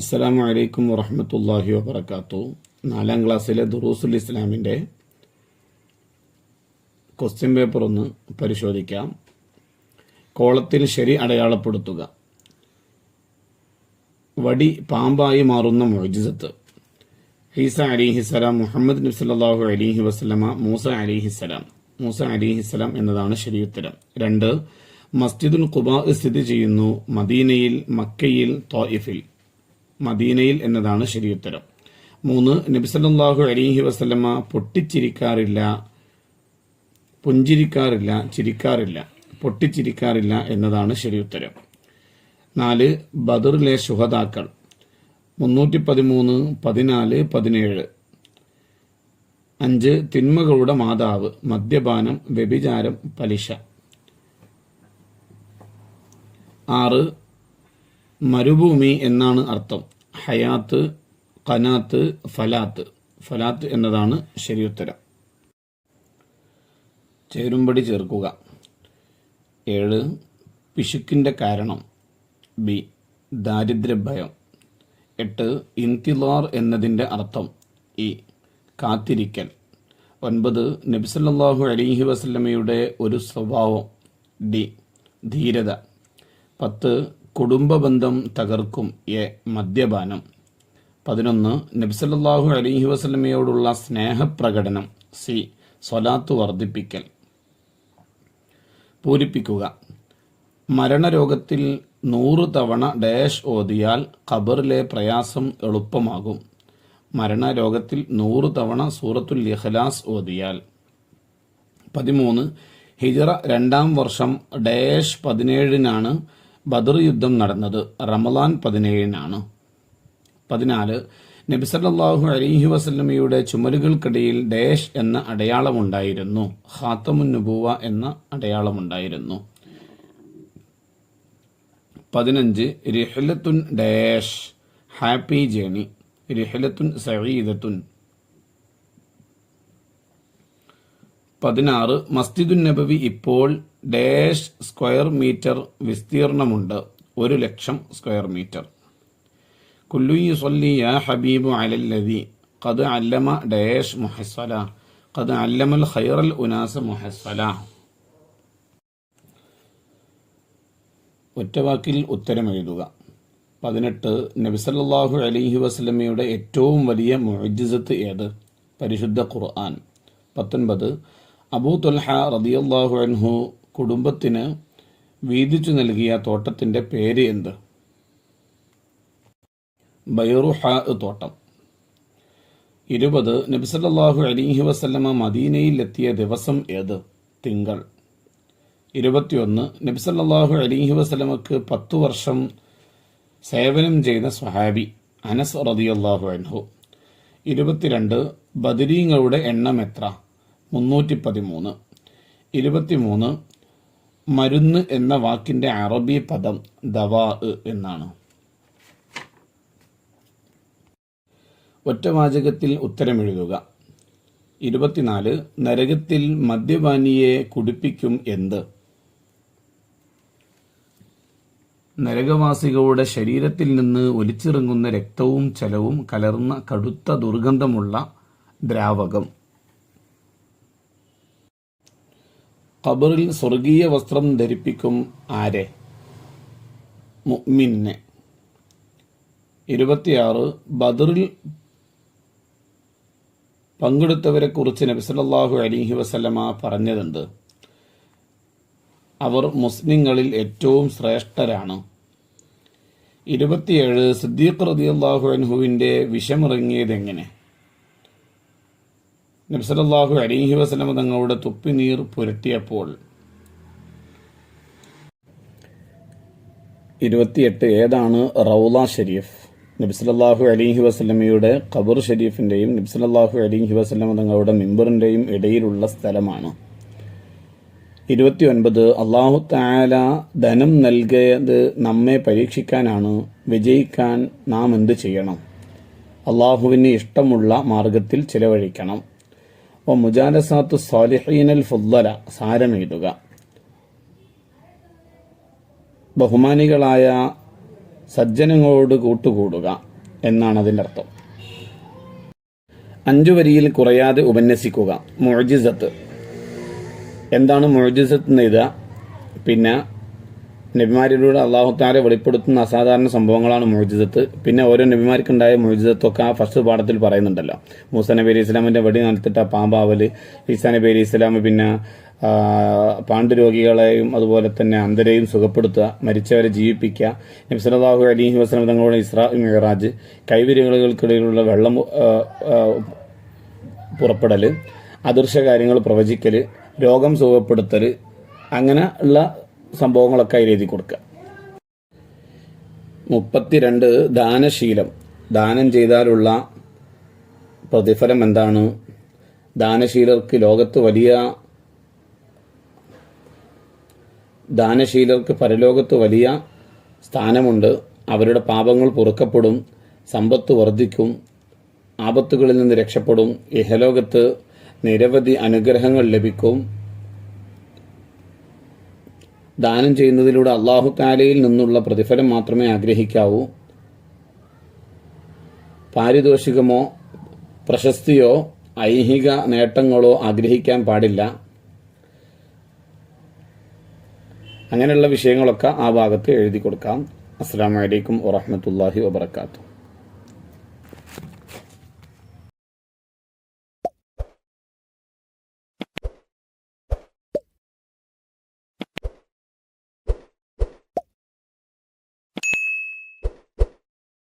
അസ്സലാമു അലൈക്കും വറഹ്മത്തുള്ളാഹി വബറകാതുഹു. 4ാം ക്ലാസ്സിലെ ദുറൂസുൽ ഇസ്ലാമിൻ്റെ ക്വസ്റ്റ്യൻ പേപ്പർ ഒന്ന് പരിശോധിക്കാം. കോളത്തിൽ ശരി അടയാളപ്പെടുത്തുക. വടി പാമ്പായി മാറുന്ന മുഅ്ജിസത്ത്. ഈസ അലൈഹിസ്സലാം, മുഹമ്മദ് നബി സല്ലല്ലാഹു അലൈഹി വസല്ലമ, മൂസ അലൈഹിസ്സലാം. മൂസ അലൈഹിസ്സലാം എന്നതാണ് ശരിയുത്തരം. 2. മസ്ജിദുൽ ഖുബാ സ്ഥിതി ചെയ്യുന്നു മദീനയിൽ, മക്കയിൽ, ത്വായിഫിൽ. മദീനയിൽ എന്നതാണ് ശരിയുത്തരം. 3. നബി സല്ലല്ലാഹു അലൈഹി വസല്ലമ പൊട്ടിച്ചിരിക്കാറില്ല, പുഞ്ചിരിക്കാറില്ല, ചിരിക്കാറില്ല, പൊട്ടിച്ചിരിക്കാറില്ല എന്നതാണ് ശരിയുത്തരം. 4. ബദറിലെ ശുഹദാക്കൾ 313, 14, 17. 5. തിന്മകളുടെ മാതാവ്, മദ്യപാനം, വ്യഭിചാരം, പലിശ. 6. മരുഭൂമി എന്നാണ് അർത്ഥം. ഹയാത്ത്, ഖനാത്ത്, ഫലാത്ത്. ഫലാത്ത് എന്നതാണ് ശരിയുത്തരം. ചേരുംപടി ചേർക്കുക. 7. പിശുക്കിൻ്റെ കാരണം. ബി. ദാരിദ്ര്യഭയം. 8. ഇന്തിലാർ എന്നതിൻ്റെ അർത്ഥം. ഇ. കാത്തിരിക്കൽ. 9. നബി സല്ലല്ലാഹു അലൈഹി വസല്ലമയുടെ ഒരു സ്വഭാവം. ഡി. ധീരത. 10. കുടുംബബന്ധം തകർക്കും. എ. മദ്യപാനം. 11. നബി സല്ലല്ലാഹു അലൈഹി വസല്ലമയോടുള്ള സ്നേഹപ്രകടനം. സി. സ്വലാത്ത് വർദ്ധിപ്പിക്കൽ. പൂരിപ്പിക്കുക. മരണരോഗത്തിൽ 100 തവണ ഡാഷ് ഓതിയാൽ ഖബറിലെ പ്രയാസം എളുപ്പമാകും. മരണരോഗത്തിൽ 100 തവണ സൂറത്തുൽ ഇഖ്ലാസ് ഓതിയാൽ. 13. ഹിജ്റ 2-ാം വർഷം ഡാഷ് 17-നാണ് ബദർ യുദ്ധം നടന്നത്. റമളാൻ 17-നാണ്. 14. നബി സല്ലല്ലാഹു അലൈഹി വസല്ലമയുടെ ചുമലുകൾക്കിടയിൽ ഡാഷ് എന്ന അടയാളമുണ്ടായിരുന്നു. ഖാതമുൻ നുബുവ എന്ന അടയാളമുണ്ടായിരുന്നു. 15. റിഹ്ലത്തുൻ ഡാഷ് ഹാപ്പി ജേണി. റിഹ്ലത്തുൻ സഈദത്തുൻ. 16. മസ്ജിദുൻ നബവി ഇപ്പോൾ ഡാഷ് സ്ക്വയർ മീറ്റർ വിസ്തീർണമുണ്ട്. 1,00,000 സ്ക്വയർ മീറ്റർ. കുല്ലു യുസല്ലി യാ ഹബീബു അലല്ലദി ഖദ് അല്ലമ ഡാഷ് മുഹസ്സല. ഖദ് അല്ലമൽ ഖൈറൽ ഉനാസ മുഹസ്സല. ഒറ്റവാക്കിൽ ഉത്തരം എഴുതുക. 18. നബി സല്ലല്ലാഹു അലൈഹി വസല്ലമയുടെ ഏറ്റവും വലിയ മുഅ്ജിസത്ത് ഏത്? പരിശുദ്ധ ഖുർആൻ. 19. അബൂ ത്വൽഹ റളിയല്ലാഹു അൻഹു കുടുംബത്തിന് വീതിച്ചു നൽകിയ തോട്ടത്തിന്റെ പേര് എന്ത്? ബൈറുഹാ തോട്ടം. 20. നബി സല്ലല്ലാഹു അലൈഹി വസല്ലമ മദീനയിൽ എത്തിയ ദിവസം ഏത്? തിങ്കൾ. 21. നബി സല്ലല്ലാഹു അലൈഹി വസല്ലമക്ക് 10 വർഷം സേവനം ചെയ്ത സ്വഹാബി അനസ് റളിയല്ലാഹു അൻഹു. 22. ബദരീങ്ങളുടെ എണ്ണം എത്ര? 313. 23. മരുന്ന് എന്ന വാക്കിന്റെ അറബി പദം ദവാ എന്നാണ്. ഒറ്റവാചകത്തിൽ ഉത്തരമെഴുതുക. 24. നരകത്തിൽ മദ്യപാനിയെ കുടിപ്പിക്കും എന്ത്? നരകവാസികളുടെ ശരീരത്തിൽ നിന്ന് ഒലിച്ചിറങ്ങുന്ന രക്തവും ചലവും കലർന്ന കടുത്ത ദുർഗന്ധമുള്ള ദ്രാവകം. ഖബറിൽ സ്വർഗീയ വസ്ത്രം ധരിപ്പിക്കും ആരെ? മുഅ്മിനെ. 26. ബദറിൽ പങ്കെടുത്തവരെ കുറിച്ച് നബി സല്ലല്ലാഹു അലൈഹി വസല്ലമ പറഞ്ഞതെന്ത്? അവർ മുസ്ലിങ്ങളിൽ ഏറ്റവും ശ്രേഷ്ഠരാണ്. 27. സിദ്ദീഖ് റളിയല്ലാഹു അൻഹുവിന്റെ വിഷമിറങ്ങിയതെങ്ങനെ? നബി സല്ലല്ലാഹു അലൈഹി വസല്ലമ തങ്ങളുടെ തുപ്പിനീർ പുരട്ടിയപ്പോൾ. 28. ഏതാണ് റൗള ഷരീഫ്? നബി സല്ലല്ലാഹു അലൈഹി വസല്ലമയുടെ ഖബർ ഷരീഫിന്റെയും നബി സല്ലല്ലാഹു അലൈഹി വസല്ലമ തങ്ങളുടെ മിമ്പറിന്റെയും ഇടയിലുള്ള സ്ഥലമാണ്. 29. അല്ലാഹു തആല ധനം നൽകിയത് നമ്മെ പരീക്ഷിക്കാനാണ്. വിജയിക്കാൻ നാം എന്ത് ചെയ്യണം? അള്ളാഹുവിന് ഇഷ്ടമുള്ള മാർഗത്തിൽ ചിലവഴിക്കണം. മുജാലസാത്തു സ്വാലിഹീനൽ ഫുദ്ദല സാരമെഴുതുക. ബഹുമാനികളായ സജ്ജനങ്ങളോട് കൂട്ടുകൂടുക. എന്നാണ് അതിൻ്റെ അർത്ഥം. 5 വരിയിൽ കുറയാതെ ഉപന്യസിക്കുക. മുഅ്ജിസത്ത് എന്താണ്? മുഅ്ജിസത്ത് എന്ന് എഴുതുക. പിന്നെ നബിമാരിലൂടെ അള്ളാഹു തആല വെളിപ്പെടുത്തുന്ന അസാധാരണ സംഭവങ്ങളാണ് മുഅ്ജിസത്ത്. പിന്നെ ഓരോ നബിമാർക്കുണ്ടായ മുഅ്ജിസത്തൊക്കെ ആ ഫസ്റ്റ് പാഠത്തിൽ പറയുന്നുണ്ടല്ലോ. മൂസ നബി അലൈഹി ഇസ്ലാമിൻ്റെ വെടി നടത്തിട്ട പാമ്പാവൽ, ഈസാ നബി അലൈഹി ഇസ്ലാം പിന്നെ പാണ്ഡുരോഗികളെയും അതുപോലെ തന്നെ അന്ധരെയും സുഖപ്പെടുത്തുക, മരിച്ചവരെ ജീവിപ്പിക്കുക, നബി സല്ലല്ലാഹു അലൈഹി വസല്ലം തങ്ങളുടെ ഇസ്രാ മിഅ്റാജ്, കൈവിരലുകൾക്കിടയിലുള്ള വെള്ളം പുറപ്പെടൽ, അദൃശ്യ കാര്യങ്ങൾ പ്രവചിക്കൽ, രോഗം സുഖപ്പെടുത്തൽ, അങ്ങനെ ഉള്ള സംഭവങ്ങളൊക്കെ അതിൽ എഴുതി കൊടുക്കുക. 32 ദാനശീലം. ദാനം ചെയ്താലുള്ള പ്രതിഫലം എന്താണ്? ദാനശീലർക്ക് പരലോകത്ത് വലിയ സ്ഥാനമുണ്ട്. അവരുടെ പാപങ്ങൾ പൊറുക്കപ്പെടും, സമ്പത്ത് വർദ്ധിക്കും, ആപത്തുകളിൽ നിന്ന് രക്ഷപ്പെടും, ഇഹലോകത്ത് നിരവധി അനുഗ്രഹങ്ങൾ ലഭിക്കും. ദാനം ചെയ്യുന്നതിലൂടെ അല്ലാഹു തആലയിൽ നിന്നുള്ള പ്രതിഫലം മാത്രമേ ആഗ്രഹിക്കാവൂ. പാരിതോഷികമോ പ്രശസ്തിയോ ഐഹിക നേട്ടങ്ങളോ ആഗ്രഹിക്കാൻ പാടില്ല. അങ്ങനെയുള്ള വിഷയങ്ങളൊക്കെ ആ ഭാഗത്ത് എഴുതി കൊടുക്കാം. അസ്സലാമു അലൈക്കും വറഹ്മത്തുള്ളാഹി വബറകാതുഹു.